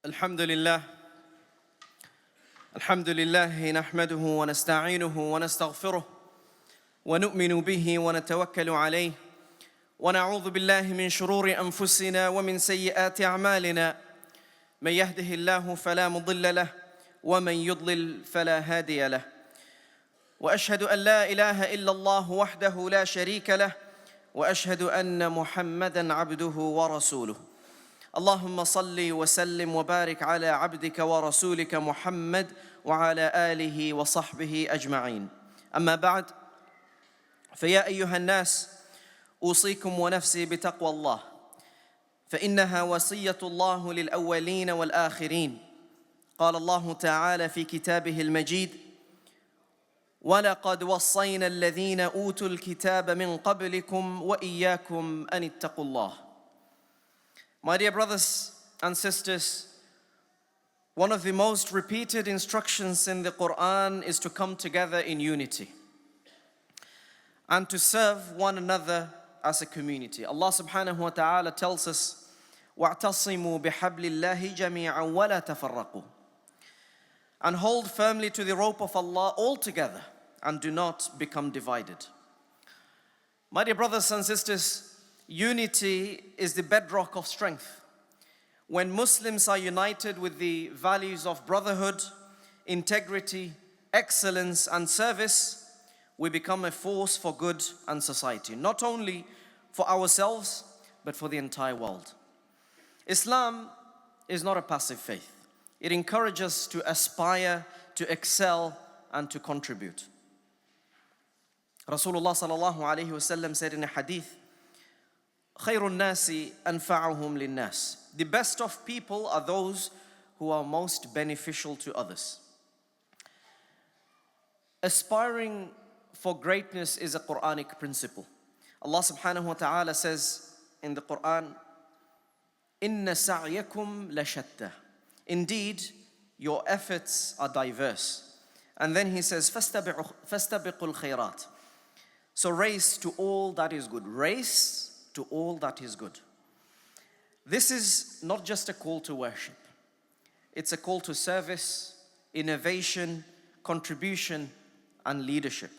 الحمد لله نحمده ونستعينه ونستغفره ونؤمن به ونتوكل عليه ونعوذ بالله من شرور أنفسنا ومن سيئات أعمالنا من يهده الله فلا مضل له ومن يضلل فلا هادي له وأشهد أن لا إله إلا الله وحده لا شريك له وأشهد أن محمدًا عبده ورسوله اللهم صل وسلم وبارك على عبدك ورسولك محمد وعلى آله وصحبه أجمعين أما بعد فيا أيها الناس أوصيكم ونفسي بتقوى الله فإنها وصية الله للأولين والآخرين قال الله تعالى في كتابه المجيد ولقد وصينا الذين أوتوا الكتاب من قبلكم وإياكم أن اتقوا الله. My dear brothers and sisters, one of the most repeated instructions in the Qur'an is to come together in unity and to serve one another as a community. Allah subhanahu wa ta'ala tells us, وَاعْتَصِمُوا بِحَبْلِ اللَّهِ جَمِيعًا وَلَا تَفَرَّقُوا, and hold firmly to the rope of Allah all together and do not become divided. My dear brothers and sisters, unity is the bedrock of strength. When Muslims are united with the values of brotherhood, integrity, excellence, and service, we become a force for good and society, not only for ourselves, but for the entire world. Islam is not a passive faith. It encourages us to aspire, to excel, and to contribute. Rasulullah sallallahu alayhi wasallam said in a hadith, خَيْرُ النَّاسِ أَنْفَعُهُمْ لِلنَّاسِ. The best of people are those who are most beneficial to others. Aspiring for greatness is a Quranic principle. Allah subhanahu wa ta'ala says in the Qur'an, إِنَّ سَعْيَكُمْ لَشَتَّى. Indeed, your efforts are diverse. And then he says, فَاسْتَبِقُوا الْخَيْرَاتِ. So race to all that is good. Race to all that is good. This is not just a call to worship. It's a call to service, innovation, contribution, and leadership.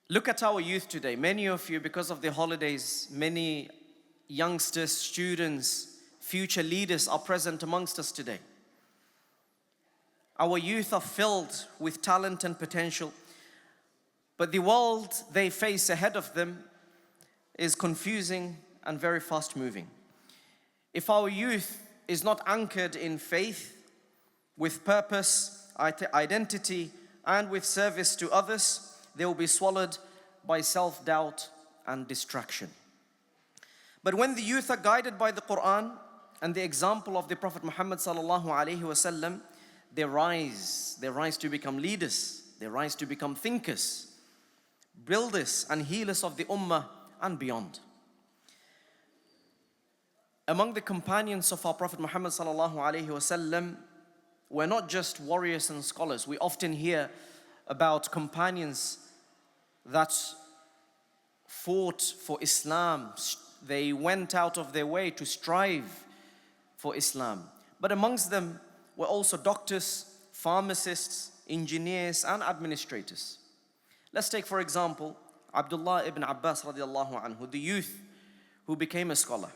Look at our youth today. Many of you, because of the holidays, many youngsters, students, future leaders are present amongst us today. Our youth are filled with talent and potential, but the world they face ahead of them is confusing and very fast moving. If our youth is not anchored in faith, with purpose, identity, and with service to others, they will be swallowed by self-doubt and distraction. But when the youth are guided by the Qur'an and the example of the Prophet Muhammad sallallahu alaihi wasallam, they rise to become leaders, they rise to become thinkers, builders and healers of the ummah and beyond. Among the companions of our Prophet Muhammad sallallahu alaihi wasallam were not just warriors and scholars. We often hear about companions that fought for Islam. They went out of their way to strive for Islam. But amongst them were also doctors, pharmacists, engineers, and administrators. Let's take, for example, Abdullah ibn Abbas radiallahu anhu, the youth who became a scholar.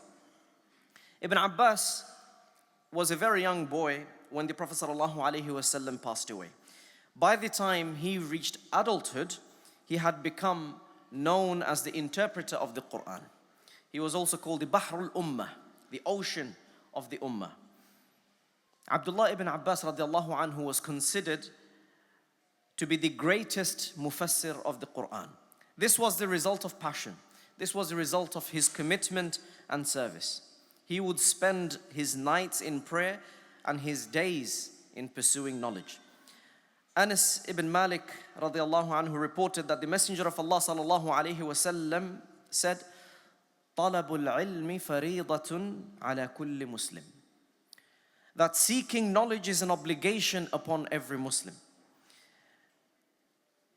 Ibn Abbas was a very young boy when the Prophet sallallahu alaihi wasallam passed away. By the time he reached adulthood, he had become known as the interpreter of the Qur'an. He was also called the Bahrul Ummah, the ocean of the Ummah. Abdullah ibn Abbas radiallahu anhu was considered to be the greatest mufassir of the Qur'an. This was the result of passion. This was the result of his commitment and service. He would spend his nights in prayer and his days in pursuing knowledge. Anas ibn Malik radiallahu anhu reported that the Messenger of Allah sallallahu alayhi wasallam said, طَلَبُ الْعِلْمِ فَرِيضَةٌ عَلَى كُلِّ مُسْلِمٍ. That seeking knowledge is an obligation upon every Muslim.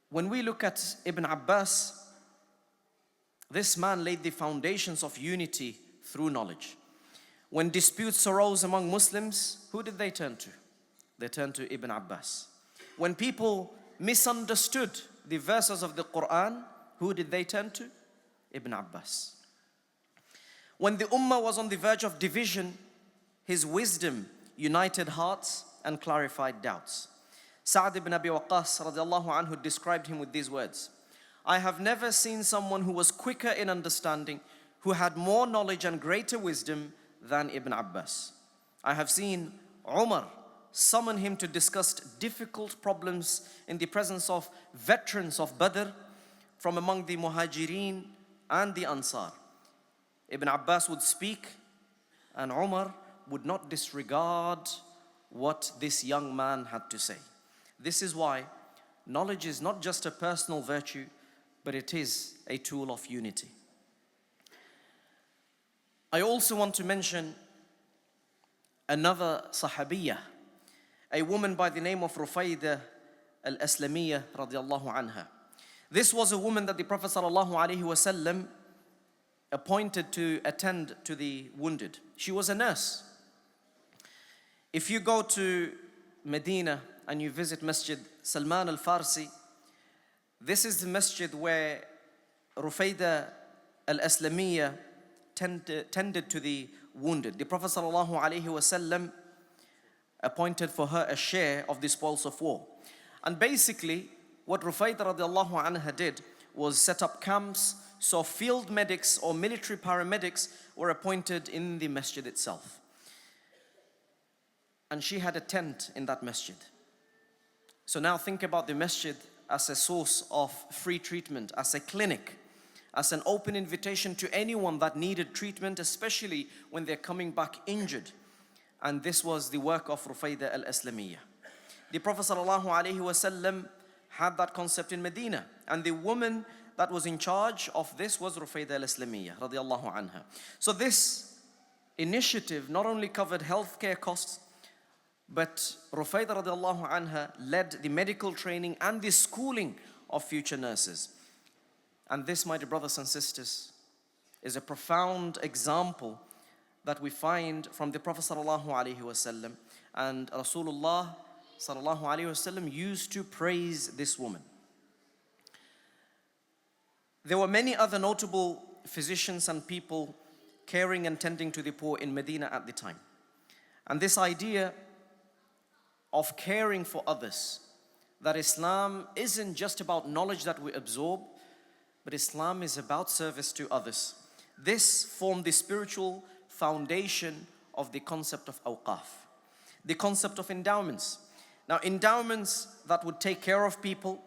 When we look at Ibn Abbas, this man laid the foundations of unity through knowledge. When disputes arose among Muslims, who did they turn to? They turned to Ibn Abbas. When people misunderstood the verses of the Qur'an, who did they turn to? Ibn Abbas. When the Ummah was on the verge of division, his wisdom united hearts and clarified doubts. Sa'd ibn Abi Waqqas radiallahu anhu described him with these words: I have never seen someone who was quicker in understanding, who had more knowledge and greater wisdom than Ibn Abbas. I have seen Umar summon him to discuss difficult problems in the presence of veterans of Badr from among the Muhajirin and the Ansar. Ibn Abbas would speak and Umar would not disregard what this young man had to say. This is why knowledge is not just a personal virtue, but it is a tool of unity. I also want to mention another Sahabiyah, a woman by the name of Rufaydah al-Aslamiyah radiallahu anha. This was a woman that the Prophet sallallahu alaihi wasallam appointed to attend to the wounded. She was a nurse. If you go to Medina and you visit Masjid Salman al-Farsi, this is the masjid where Rufaydah al-Aslamiyah tended to the wounded. The Prophet sallallahu alaihi wasallam appointed for her a share of the spoils of war. And basically, what Rufaydah radiallahu anha did was set up camps, so field medics or military paramedics were appointed in the masjid itself. And she had a tent in that masjid. So now think about the masjid as a source of free treatment, as a clinic, as an open invitation to anyone that needed treatment, especially when they're coming back injured. And this was the work of Rufaydah al-Aslamiyah. The Prophet ﷺ had that concept in Medina, and the woman that was in charge of this was Rufaydah al-Aslamiyah radiallahu anha. So this initiative not only covered healthcare costs, but Rufaydah radiallahu anha led the medical training and the schooling of future nurses. And this, my dear brothers and sisters, is a profound example that we find from the Prophet sallallahu alaihi wasallam, and Rasulullah sallallahu alaihi wasallam used to praise this woman. There were many other notable physicians and people caring and tending to the poor in Medina at the time. And this idea of caring for others, that Islam isn't just about knowledge that we absorb, but Islam is about service to others. This formed the spiritual foundation of the concept of awqaf, the concept of endowments. Now, endowments that would take care of people,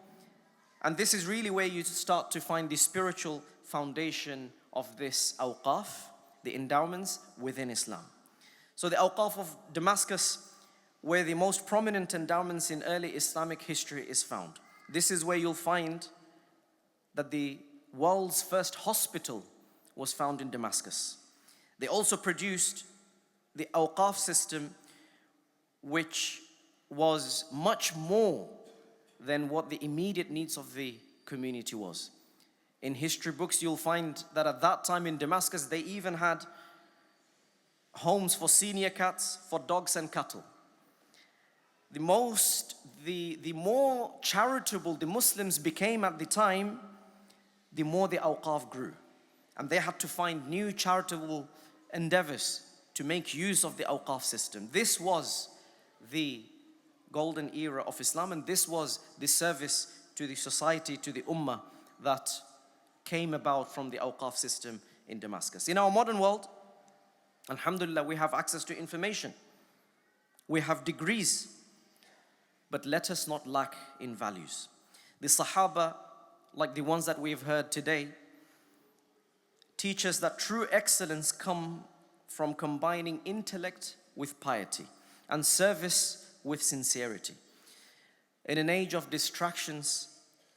and this is really where you start to find the spiritual foundation of this awqaf, the endowments within Islam. So the awqaf of Damascus, where the most prominent endowments in early Islamic history is found. This is where you'll find that the world's first hospital was found in Damascus. They also produced the awqaf system, which was much more than what the immediate needs of the community was. In history books, you'll find that at that time in Damascus, they even had homes for senior cats, for dogs and cattle. The more charitable the Muslims became at the time, the more the awqaf grew. And they had to find new charitable endeavors to make use of the awqaf system. This was the golden era of Islam, and this was the service to the society, to the ummah, that came about from the awqaf system in Damascus. In our modern world, alhamdulillah, we have access to information. We have degrees, but let us not lack in values. The Sahaba, like the ones that we've heard today, teach us that true excellence comes from combining intellect with piety and service with sincerity. In an age of distractions,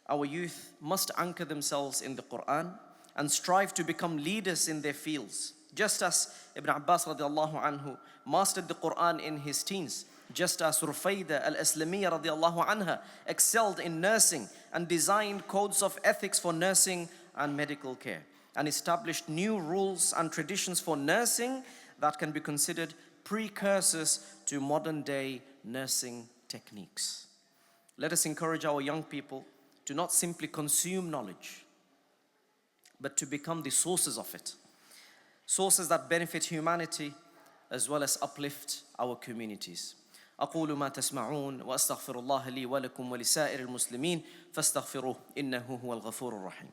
our youth must anchor themselves in the Qur'an and strive to become leaders in their fields. Just as Ibn Abbas radiallahu anhu mastered the Qur'an in his teens, just as Rufaydah al-Aslamiyah radiallahu anha excelled in nursing and designed codes of ethics for nursing and medical care, and established new rules and traditions for nursing that can be considered precursors to modern day nursing techniques. Let us encourage our young people to not simply consume knowledge, but to become the sources of it. Sources that benefit humanity as well as uplift our communities. أقول ما تسمعون وأستغفر الله لي ولكم ولسائر المسلمين فاستغفروه إنه هو الغفور الرحيم.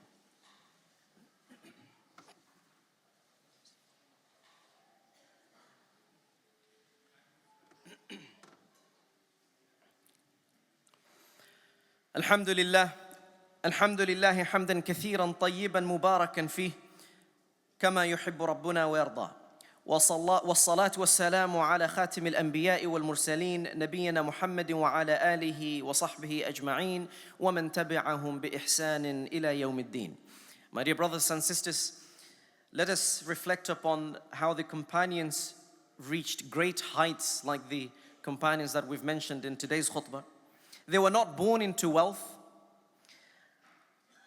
الحمد لله حمدا كثيرا طيبا مباركا فيه كما يحب ربنا ويرضى. والصلاة والسلام على خاتم الأنبياء والمرسلين نبينا محمد وعلى آله وصحبه أجمعين ومن تبعهم بإحسان إلى يوم الدين. My dear brothers and sisters, let us reflect upon how the companions reached great heights like the companions that we've mentioned in today's khutbah. They were not born into wealth.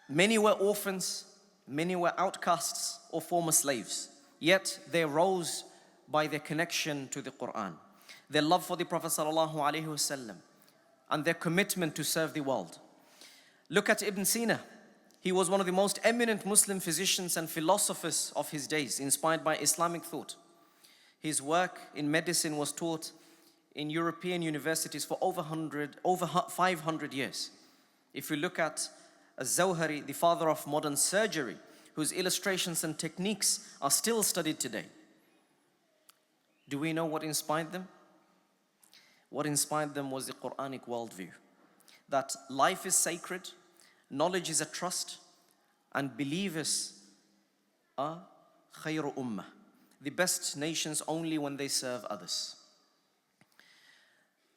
Many were orphans, many were outcasts or former slaves. Yet they rose by their connection to the Qur'an, their love for the Prophet ﷺ, and their commitment to serve the world. Look at Ibn Sina. He was one of the most eminent Muslim physicians and philosophers of his days, inspired by Islamic thought. His work in medicine was taught in European universities for over 500 years. If we look at Az-Zawhari, the father of modern surgery, whose illustrations and techniques are still studied today. Do we know what inspired them? What inspired them was the Quranic worldview, that life is sacred, knowledge is a trust, and believers are khayru ummah, the best nations only when they serve others.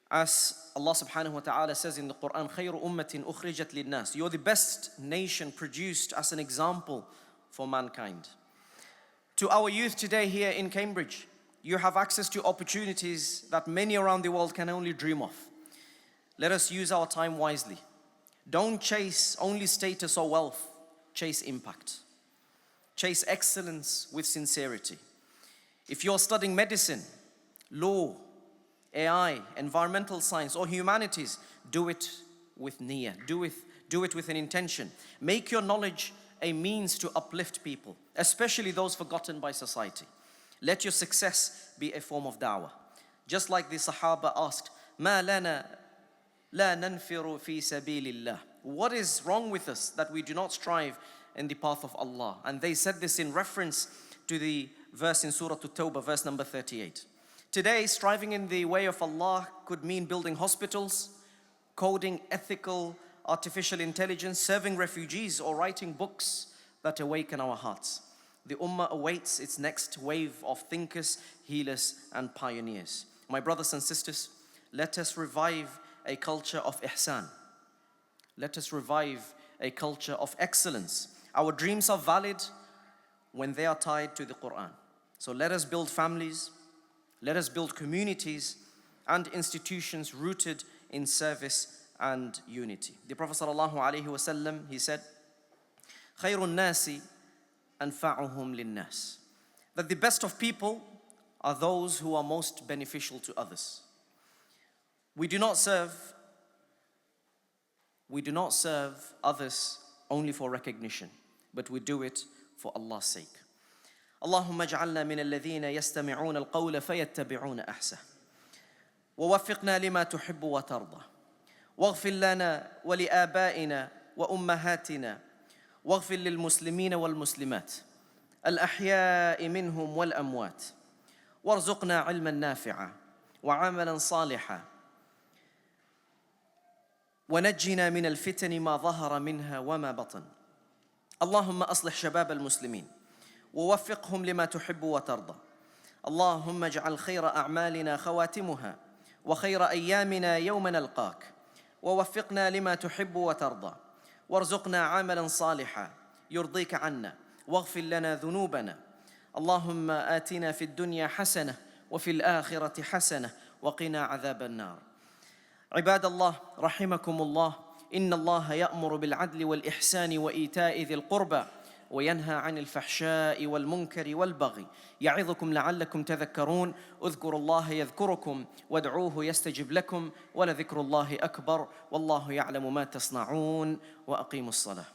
As Allah subhanahu wa ta'ala says in the Qur'an, خَيْرُ أُمَّةٍ أُخْرِجَتْ لِلنَّاسِ. You're the best nation produced as an example for mankind. To our youth today here in Cambridge, you have access to opportunities that many around the world can only dream of. Let us use our time wisely. Don't chase only status or wealth, chase impact. Chase excellence with sincerity. If you're studying medicine, law, AI, environmental science, or humanities, do it with niyyah, do it with an intention. Make your knowledge a means to uplift people, especially those forgotten by society. Let your success be a form of da'wah. Just like the Sahaba asked, مَا لَنَا لَا نَنْفِرُ فِي سَبِيلِ اللَّهِ. What is wrong with us that we do not strive in the path of Allah? And they said this in reference to the verse in Surah At-Tawbah, verse number 38. Today, striving in the way of Allah could mean building hospitals, coding ethical artificial intelligence, serving refugees, or writing books that awaken our hearts. The Ummah awaits its next wave of thinkers, healers, and pioneers. My brothers and sisters, let us revive a culture of ihsan. Let us revive a culture of excellence. Our dreams are valid when they are tied to the Qur'an. So let us build families, let us build communities and institutions rooted in service and unity. The Prophet ﷺ, he said, خَيْرُ النَّاسِ أَنْفَعُهُمْ لِلنَّاسِ. That the best of people are those who are most beneficial to others. We do not serve others only for recognition, but we do it for Allah's sake. اللهم اجعلنا من الذين يستمعون القول فيتبعون أحسنه ووفقنا لما تحب وترضى واغفر لنا ولآبائنا وأمهاتنا واغفر للمسلمين والمسلمات الأحياء منهم والأموات وارزقنا علما نافعا وعملا صالحا ونجنا من الفتن ما ظهر منها وما بطن. اللهم أصلح شباب المسلمين ووفقهم لما تحب وترضى. اللهم اجعل خير أعمالنا خواتمها وخير أيامنا يوم نلقاك ووفقنا لما تحب وترضى وارزقنا عملا صالحا يرضيك عنا واغفر لنا ذنوبنا. اللهم آتنا في الدنيا حسنة وفي الآخرة حسنة وقنا عذاب النار. عباد الله رحمكم الله، إن الله يأمر بالعدل والإحسان وإيتاء ذي القربى وينهى عن الفحشاء والمنكر والبغي يعظكم لعلكم تذكرون اذكروا الله يذكركم وادعوه يستجب لكم ولذكر الله أكبر والله يعلم ما تصنعون وأقيموا الصلاة.